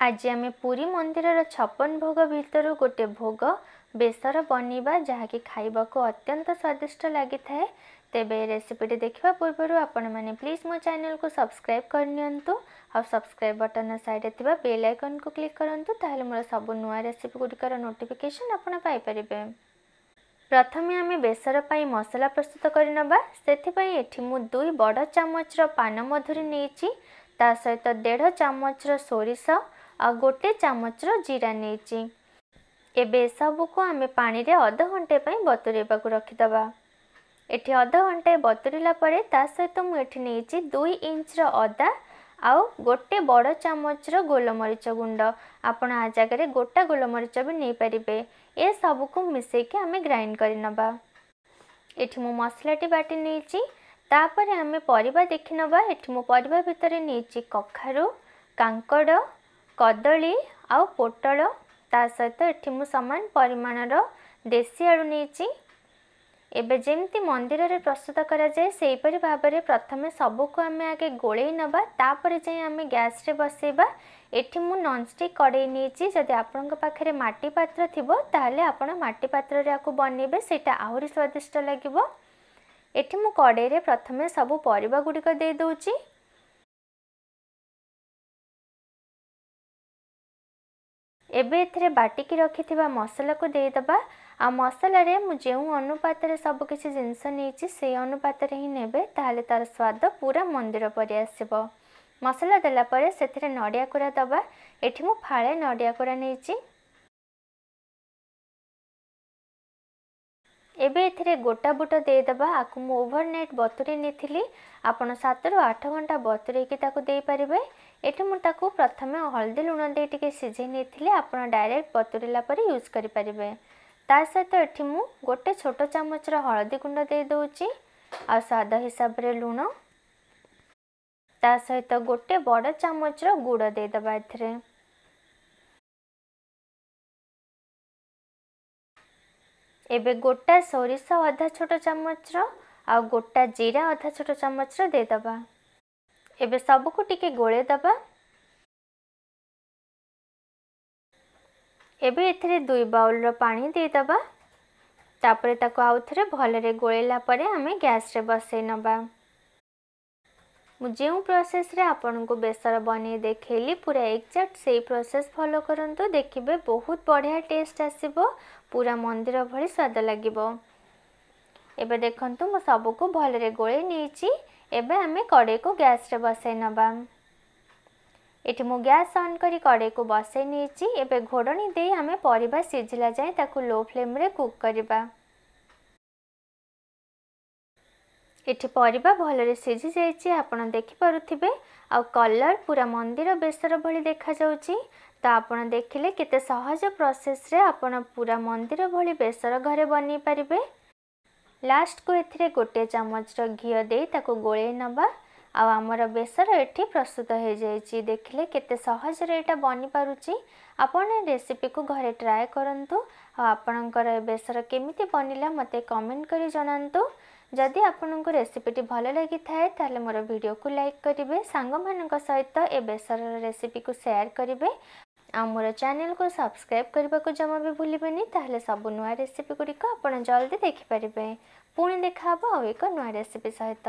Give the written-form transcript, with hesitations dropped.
आज आम पुरी मंदिर 56 भोग भितर गोटे भोग बेसर बनवा जहाँकि खाइबा को अत्यंत स्वादिष्ट लगी थाए। तेबे रेसिपीटी देखा पूर्व आपण मैंने प्लीज मो चैनल को सब्सक्राइब करनियंतु और सब्सक्राइब बटन साइड थिबा बेल आइकन को क्लिक करंतु ताहले मोर सब नुआ रेसिपी गुडिकर नोटिफिकेशन आपण पाई परिबे। प्रथमे आम बेसर पाई मसला प्रस्तुत करनबा। सेथिपाई एठी मु 2 बड़ चामच पान मधुरी नेची, ता सहित 1.5 चामच सोरिष आ गोटे चामच जीरा नेची। एबे सबु को आमे पानी रे आधा घंटे पई बतुरेबा को रखिदबा। एठी आधा घंटे बतुरिला परे ता सहित मु एठी नेची 2 इंच अदा आउ गोटे बड़ चामच गोलमरीच गुंड। आपण आ जगह गोटा गोलमरीच भी नहीं पारिबे। ए सबु को मिसे के आमे ग्राइंड करि नबा। एठी मु मसलाटी बाटी नेची। तापरे आमे परिबा देखि नबा। एठी मु परिबा भितरे नेची कखारु, कांकड़, कदली आउ पोटल, ता सहित एठी मु समान परिमाणर देसी आलू नेची। एबे जेमती मंदिर रे प्रस्तुत करा जाए सेही परि भाबरे प्रथमे सबु को आमे आगे गोळेई नबा, तापरे जे आमे गैस रे बसेबा। एठी मु नॉनस्टिक कड़ाई नेची। जदि आपनक पाखरे माटी पात्र थिबो ताहले आपण माटी पात्र रे आकु बनेबे, सेटा आहुरी स्वादिष्ट लागिबो। एठी मु कड़ाई रे प्रथमे सबु परिबा गुडी को दे दोउची। एबे एथरे बाटिकी रखिथिबा मसला को दे दबा। आ मसला रे मु जेउ अनुपात रे सब किछि जिंस नेछि से अनुपात रे ही नेबे, ताहले तार स्वाद पूरा मंदिर परि आसीबो। मसला देला परे सेथरे नडिया कोरा दबा। एठी मु फाळे नडिया कोरा नेछि। एबे एथरे गोटा बुट दे दबा। आकु मु ओवरनाइट बतुरे नेथिली। आपण 7 रु 8 घंटा बतुरे की ताकु देई परिबे। एठी मु ताकु प्रथमे हल्दी लुण दे टिके सिझे नेथिली। आपण डायरेक्ट बतुरेला परे यूज करि परिबे। ता सहित एठी मु गोटे छोटो चामच हळदी गुंड दे दोउची आ स्वाद हिसाब रे लुण, ता सहित गोटे बड़ चामच गुड़ दे दबा। एथरे एबे गोटा सोरिष आधा छोटो चामच आ गोटा जीरा आधा छोटो चामच दे दबा। एबे सब को टिके गोळे दबा। एबे एथरे 2 बाउल पानी दे दबा। तापरे ताको आउ थरे भलरे गोळेला परे आमे गैस रे बसै नबा। मु जेउ प्रोसेस रे आपन को बेसर बने देखैली पूरा एक्जेक्ट सेही प्रोसेस फॉलो करंतु, देखिबे बहुत बढ़िया टेस्ट आसीबो, पूरा मंदिर भली स्वाद लागिबो। एबे देखंतु मु सब को भलरे गोळे नेची। एबे आमे कड़े को गैस रे बसै नबा। एठी मु गैस ऑन करी कड़े को बसै नेची। एबे घोडणी दे आमे परिबा सिझिला जाय ताकु लो फ्लेम रे कुक करबा। एठी परिबा भलरे सिझी जायछि, आपण देखि पारुथिबे। आ कलर पूरा मंदिर बेसर भली देखा जाउछि। तो आपण देखिले केते सहज प्रोसेस रे आपण पूरा मंदिर भली बेसर घरे बनी परिबे। लास्ट को एथिरे गोटे चामच घी दे ताको गोळे नबा। आ हमर बेसर एठी प्रस्तुत हो जायछि। देखिले केते सहज रे एटा बनी पारुछि। आपण रेसिपी को घरे ट्राई करंतु। आ आपणकर बेसर केमिति बनिला मते कमेंट करी जणांतु। जदि आपनको रेसिपीटी भल लगी थाए ताले मोर वीडियो को लाइक करिवे, सांग मानक सहित ए बेसर रेसिपी को शेयर करिवे, आ मोर चैनल को सब्सक्राइब करबा को जमा भी भूलिबेनी। ताहले सब नुआ रेसिपी गुडी को आपण जल्दी देखि परिबे। पुणी देखा हबो एक नुआ रेसिपी सहित।